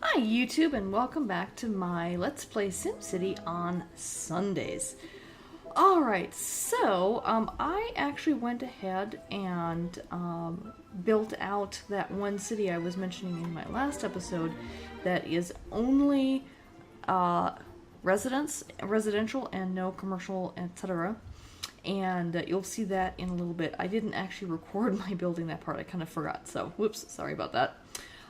Hi YouTube and welcome back to my Let's Play SimCity on Sundays. Alright, so I actually went ahead and built out that one city I was mentioning in my last episode that is only residential and no commercial, etc. And you'll see that in a little bit. I didn't actually record my building that part, I kind of forgot, so whoops, sorry about that.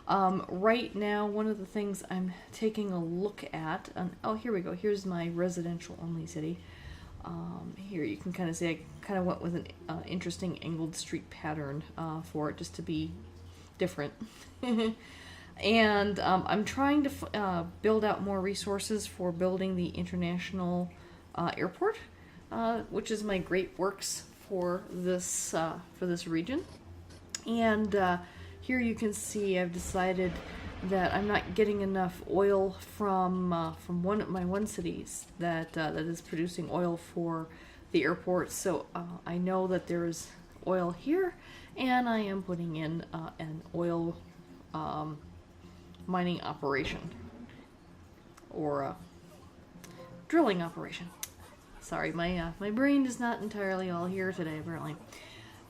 Right now, one of the things I'm taking a look at, oh, here we go. Here's my residential only city. Here you can kind of see I kind of went with an interesting angled street pattern for it, just to be different. And I'm trying to build out more resources for building the international airport, which is my great works for this region. And here you can see I've decided that I'm not getting enough oil from my one cities that is producing oil for the airport. So I know that there's oil here, and I am putting in an oil mining operation or drilling operation. Sorry, my brain is not entirely all here today, apparently.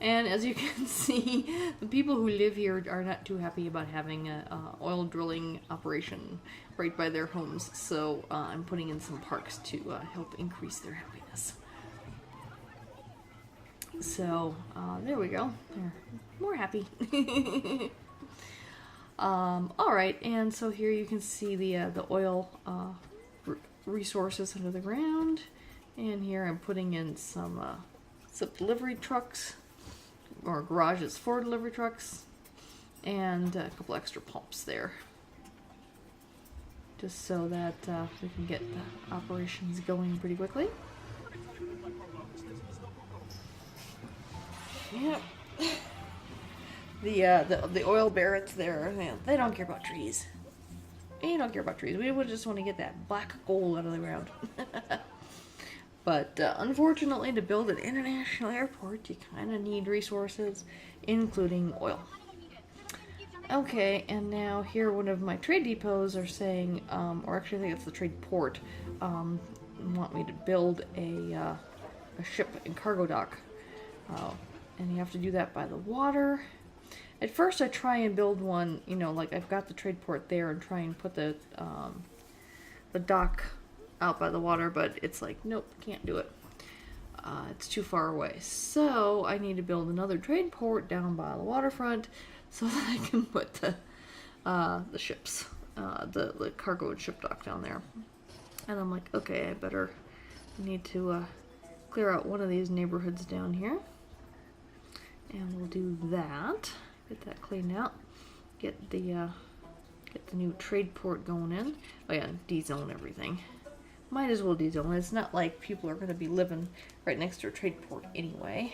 And as you can see, the people who live here are not too happy about having an oil drilling operation right by their homes. So I'm putting in some parks to help increase their happiness. So there we go. They're more happy. Alright, and so here you can see the oil resources under the ground. And here I'm putting in some delivery trucks, or garages for delivery trucks, and a couple extra pumps there, just so that we can get the operations going pretty quickly. Yep. The oil barons there, they don't care about trees. They don't care about trees. We would just want to get that black gold out of the ground. But unfortunately, to build an international airport, you kind of need resources, including oil. Okay, and now here one of my trade depots are saying, or actually I think it's the trade port, want me to build a ship and cargo dock. And you have to do that by the water. At first I try and build one, you know, like I've got the trade port there, and try and put the dock out by the water, but it's like, nope, can't do it. It's too far away. So I need to build another trade port down by the waterfront so that I can put the ships, the cargo and ship dock down there. And I'm like, okay, I need to clear out one of these neighborhoods down here. And we'll do that. Get that cleaned out. Get the new trade port going in. Oh yeah, de-zone everything. Might as well de-zone. It's not like people are going to be living right next to a trade port anyway.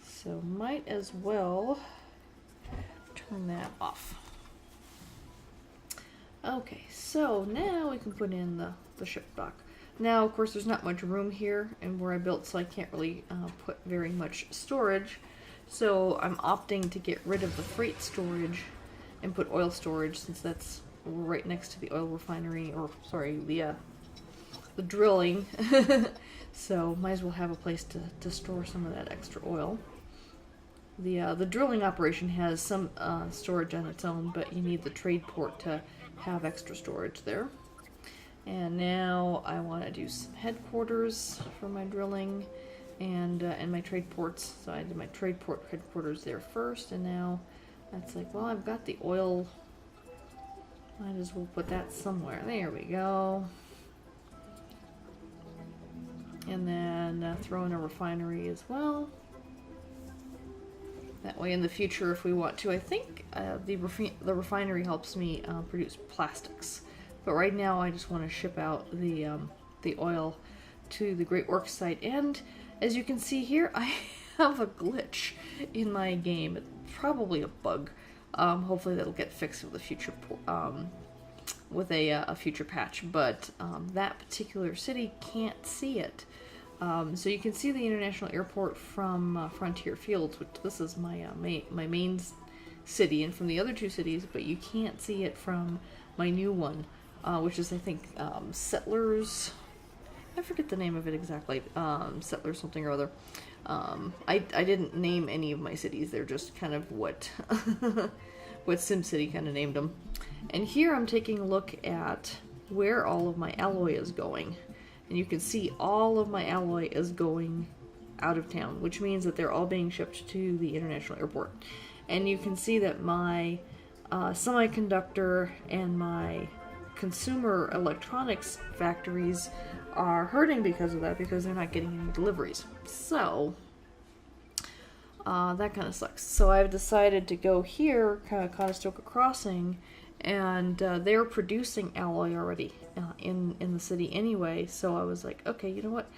So might as well turn that off. Okay, so now we can put in the ship dock. Now, of course, there's not much room here and where I built, so I can't really put very much storage. So I'm opting to get rid of the freight storage and put oil storage, since that's right next to the oil refinery, or sorry, the drilling. So might as well have a place to store some of that extra oil. The drilling operation has some storage on its own, but you need the trade port to have extra storage there. And now I want to do some headquarters for my drilling and my trade ports. So I did my trade port headquarters there first, and now that's like, well, I've got the oil. Might as well put that somewhere. There we go. And then throw in a refinery as well. That way in the future, if we want to, I think the refinery helps me produce plastics. But right now I just want to ship out the oil to the Great Works site. And as you can see here, I have a glitch in my game. It's probably a bug. Hopefully that'll get fixed with a future future patch, but that particular city can't see it. So you can see the international airport from Frontier Fields, which this is my main city and from the other two cities, but you can't see it from my new one, which is, I think, Settlers. I forget the name of it exactly. Settlers something or other. I didn't name any of my cities. They're just kind of what what SimCity kind of named them. And here I'm taking a look at where all of my alloy is going. And you can see all of my alloy is going out of town, which means that they're all being shipped to the international airport. And you can see that my semiconductor and my consumer electronics factories are hurting because of that, because they're not getting any deliveries. So that kind of sucks. So I've decided to go here, Conestoga Crossing, and they're producing alloy already in the city anyway. So I was like, okay, you know what?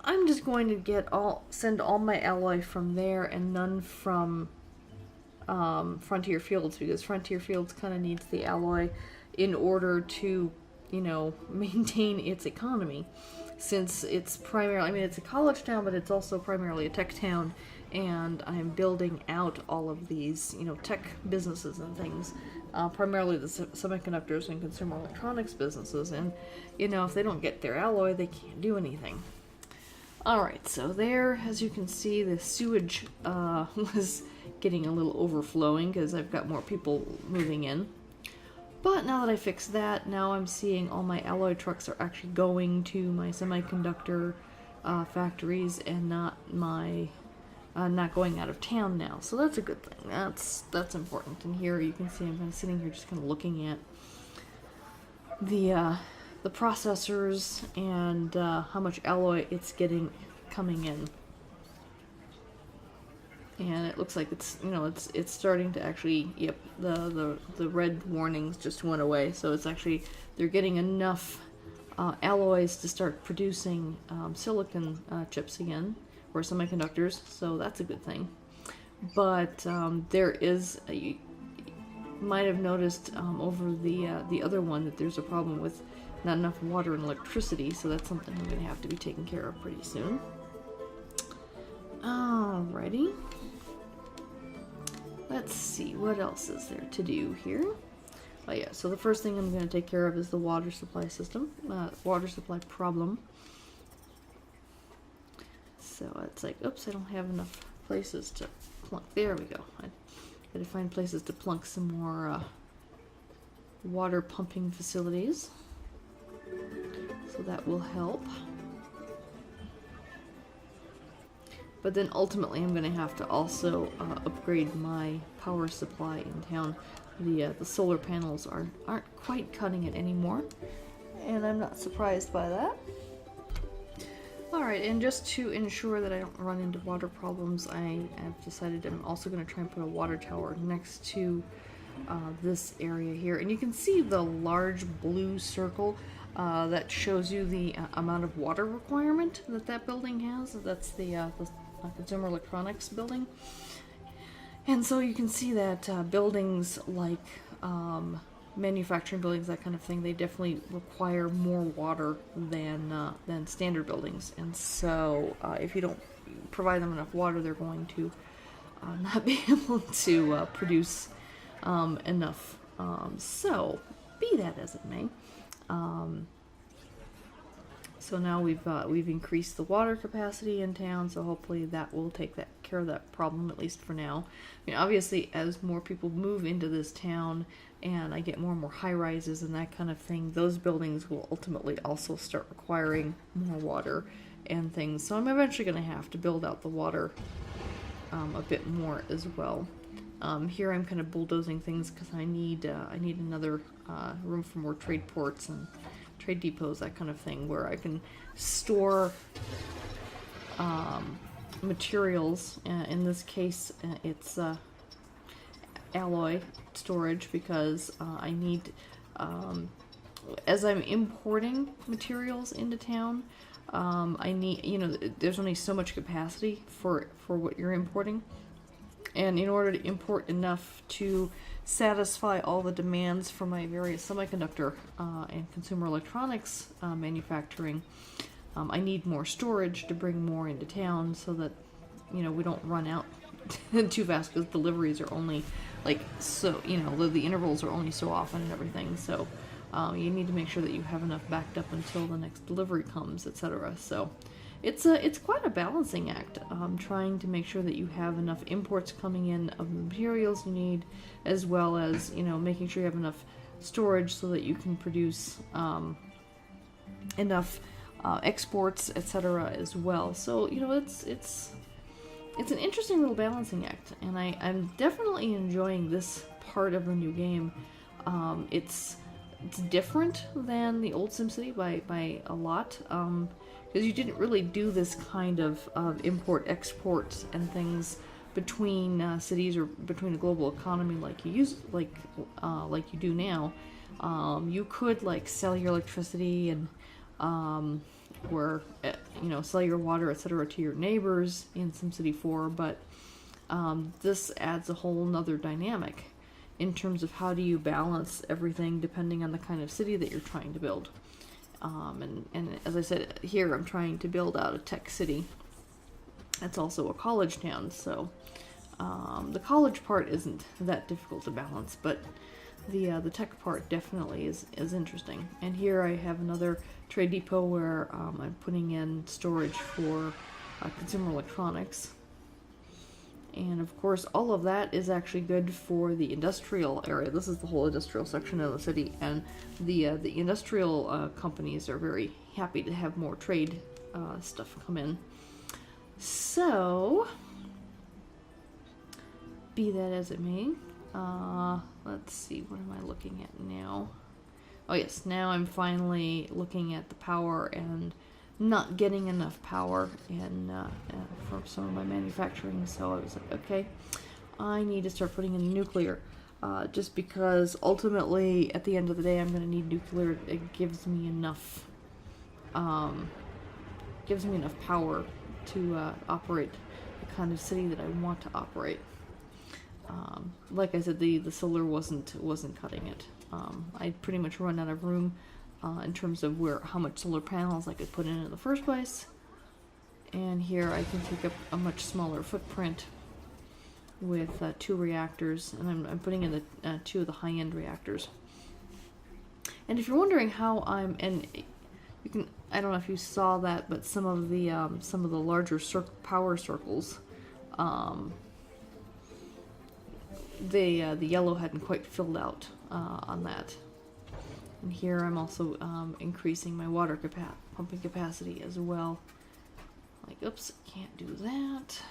I'm just going to send all my alloy from there and none from Frontier Fields, because Frontier Fields kind of needs the alloy in order to, you know, maintain its economy, since it's primarily, I mean, it's a college town, but it's also primarily a tech town, and I'm building out all of these, you know, tech businesses and things, primarily the semiconductors and consumer electronics businesses, and, you know, if they don't get their alloy, they can't do anything. Alright, so there, as you can see, the sewage was getting a little overflowing because I've got more people moving in. But now that I fixed that, now I'm seeing all my alloy trucks are actually going to my semiconductor factories and not going out of town now. So that's a good thing. That's important. And here you can see I'm kind of sitting here just kind of looking at the processors and how much alloy it's getting coming in. And it looks like it's, you know, it's starting to actually, yep, the red warnings just went away. So it's actually, they're getting enough alloys to start producing silicon chips again, or semiconductors, so that's a good thing. But there is, you might have noticed over the other one that there's a problem with not enough water and electricity, so that's something I'm going to have to be taken care of pretty soon. Alrighty. Let's see, what else is there to do here? Oh yeah, so the first thing I'm going to take care of is the water supply system, water supply problem. So it's like, oops, I don't have enough places to plunk. There we go. I gotta find places to plunk some more water pumping facilities. So that will help. But then ultimately I'm going to have to also upgrade my power supply in town. The solar panels aren't quite cutting it anymore, and I'm not surprised by that. Alright, and just to ensure that I don't run into water problems, I have decided I'm also going to try and put a water tower next to this area here. And you can see the large blue circle that shows you the amount of water requirement that building has. That's the consumer electronics building. And so you can see that buildings like manufacturing buildings, that kind of thing, they definitely require more water than standard buildings. And so if you don't provide them enough water, they're going to not be able to produce enough. So be that as it may. So now we've increased the water capacity in town, so hopefully that will take care of that problem, at least for now. I mean, obviously, as more people move into this town and I get more and more high-rises and that kind of thing, those buildings will ultimately also start requiring more water and things. So I'm eventually going to have to build out the water a bit more as well. Here I'm kind of bulldozing things because I need another room for more trade ports and trade depots, that kind of thing, where I can store materials. In this case, it's alloy storage, because I need, as I'm importing materials into town, I need, you know, there's only so much capacity for what you're importing. And in order to import enough to satisfy all the demands for my various semiconductor and consumer electronics manufacturing, I need more storage to bring more into town so that, you know, we don't run out too fast, because deliveries are only like, so, you know, the intervals are only so often and everything, so you need to make sure that you have enough backed up until the next delivery comes, etc. So it's quite a balancing act, trying to make sure that you have enough imports coming in of the materials you need, as well as, you know, making sure you have enough storage so that you can produce enough exports, etc. as well. So, you know, it's an interesting little balancing act, and I'm definitely enjoying this part of the new game. It's different than the old SimCity by a lot, because you didn't really do this kind of import export and things between cities or between the global economy like you do now. You could like sell your electricity and or you know, sell your water, etc. to your neighbors in SimCity 4, but this adds a whole nother dynamic in terms of how do you balance everything depending on the kind of city that you're trying to build. And as I said, here I'm trying to build out a tech city. It's also a college town, so the college part isn't that difficult to balance, but the tech part definitely is interesting. And here I have another trade depot where I'm putting in storage for consumer electronics. And of course, all of that is actually good for the industrial area. This is the whole industrial section of the city, and the industrial companies are very happy to have more trade stuff come in. So, be that as it may, let's see, what am I looking at now? Oh yes, now I'm finally looking at the power and not getting enough power in for some of my manufacturing, so I was like, okay, I need to start putting in nuclear, just because ultimately at the end of the day I'm going to need nuclear. It gives me enough power to operate the kind of city that I want to operate. Like I said, the solar wasn't cutting it. I'd pretty much run out of room in terms of how much solar panels I could put in the first place. And here I can take up a much smaller footprint with 2 reactors, and I'm putting in the 2 of the high-end reactors. And if you're wondering how you can, I don't know if you saw that, but some of the larger power circles, the yellow hadn't quite filled out on that. And here I'm also increasing my water pumping capacity as well. Like, oops, can't do that.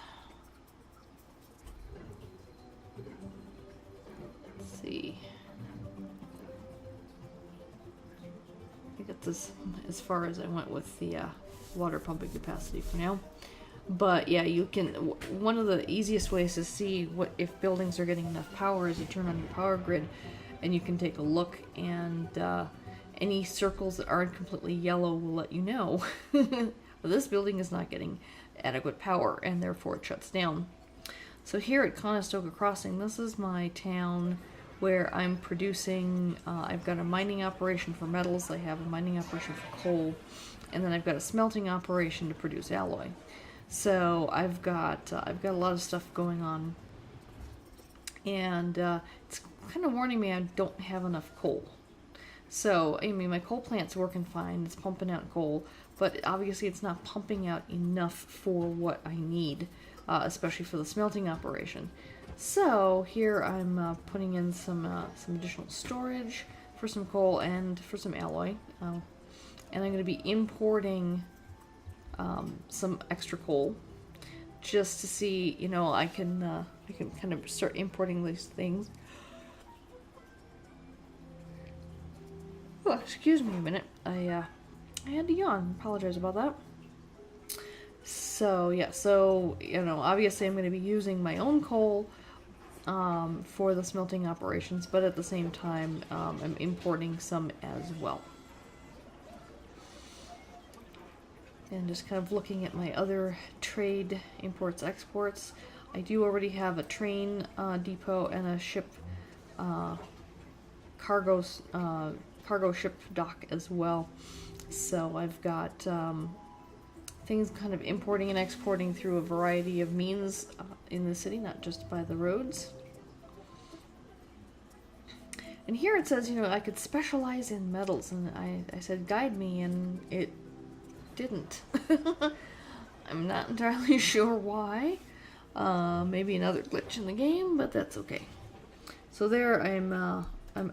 Let's see. I think that's as far as I went with the water pumping capacity for now. But yeah, you can. One of the easiest ways to see if buildings are getting enough power is you turn on your power grid, and you can take a look, and any circles that aren't completely yellow will let you know this building is not getting adequate power, and therefore it shuts down. So here at Conestoga Crossing, this is my town where I'm producing. I've got a mining operation for metals. I have a mining operation for coal, and then I've got a smelting operation to produce alloy. So I've got a lot of stuff going on, and it's kind of warning me I don't have enough coal. So I mean, my coal plant's working fine; it's pumping out coal, but obviously it's not pumping out enough for what I need, especially for the smelting operation. So here I'm putting in some additional storage for some coal and for some alloy, and I'm going to be importing some extra coal, just to see, you know, I can kind of start importing these things. Oh, excuse me a minute. I had to yawn. Apologize about that. So yeah, you know, obviously I'm going to be using my own coal for the smelting operations, but at the same time I'm importing some as well. And just kind of looking at my other trade imports exports, I do already have a train depot and a ship cargo ship dock as well. So I've got things kind of importing and exporting through a variety of means in the city, not just by the roads. And here it says, I could specialize in metals, and I said guide me, and it didn't. I'm not entirely sure why. Maybe another glitch in the game, but that's okay. So there, I'm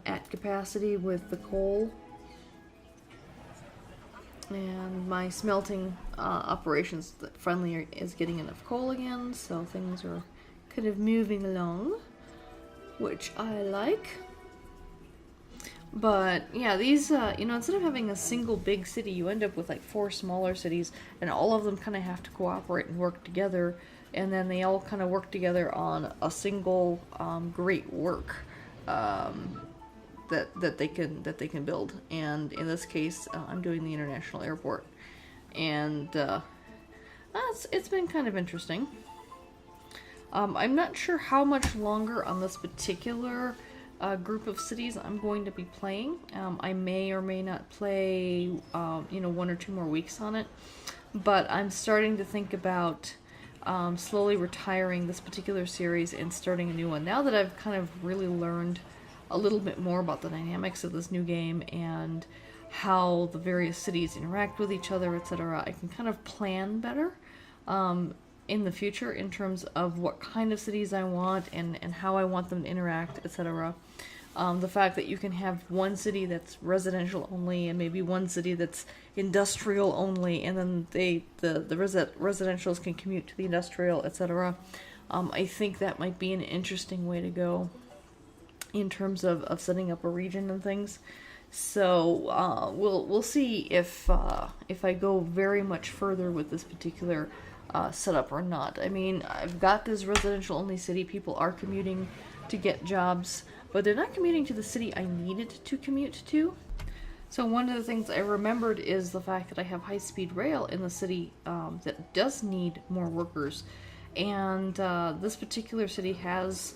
at capacity with the coal, and my smelting operations finally is getting enough coal again, so things are kind of moving along, which I like. But yeah, these, instead of having a single big city, you end up with like 4 smaller cities, and all of them kind of have to cooperate and work together, and then they all kind of work together on a single great work that they can build. And in this case, I'm doing the international airport, and it's been kind of interesting. I'm not sure how much longer on this particular group of cities I'm going to be playing. I may or may not play, 1 or 2 more weeks on it, but I'm starting to think about slowly retiring this particular series and starting a new one. Now that I've kind of really learned a little bit more about the dynamics of this new game and how the various cities interact with each other, etc., I can kind of plan better in the future in terms of what kind of cities I want and how I want them to interact, etc. The fact that you can have one city that's residential only and maybe one city that's industrial only, and then the residentials can commute to the industrial, etc. I think that might be an interesting way to go in terms of setting up a region and things. So we'll see if I go very much further with this particular setup or not. I mean, I've got this residential only city. People are commuting to get jobs, but they're not commuting to the city I needed to commute to. So one of the things I remembered is the fact that I have high-speed rail in the city that does need more workers, and this particular city has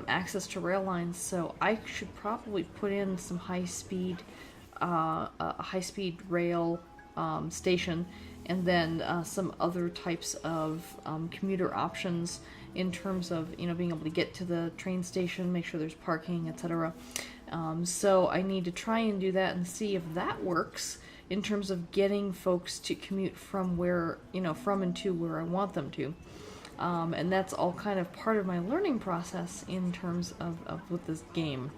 access to rail lines, so I should probably put in some high-speed rail station, and then some other types of commuter options in terms of being able to get to the train station, make sure there's parking, etc. So I need to try and do that and see if that works in terms of getting folks to commute from where from and to where I want them to. And that's all kind of part of my learning process in terms of with this game.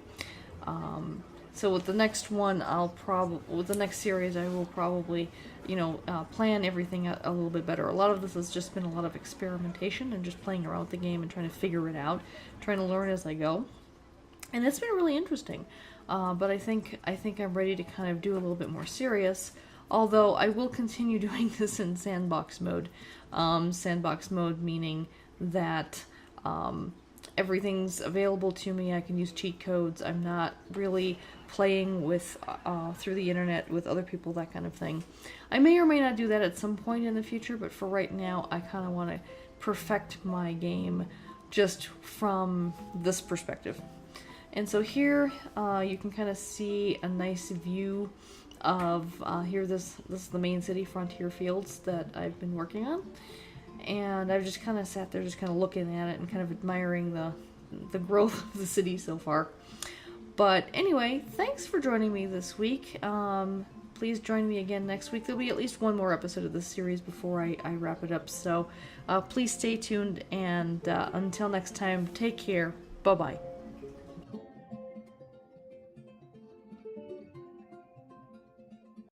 So with the next one, with the next series, I will probably, plan everything out a little bit better. A lot of this has just been a lot of experimentation and just playing around with the game and trying to figure it out, trying to learn as I go. And it's been really interesting. But I think I'm ready to kind of do a little bit more serious, although I will continue doing this in sandbox mode. Sandbox mode meaning that everything's available to me. I can use cheat codes. I'm not really playing with through the internet with other people, that kind of thing. I may or may not do that at some point in the future, but for right now, I kind of want to perfect my game just from this perspective. And so here you can kind of see a nice view of here. This is the main city, Frontier Fields, that I've been working on. And I've just kind of sat there just kind of looking at it and kind of admiring the growth of the city so far. But anyway, thanks for joining me this week. Please join me again next week. There'll be at least one more episode of this series before I wrap it up. So please stay tuned, and until next time, take care. Bye-bye.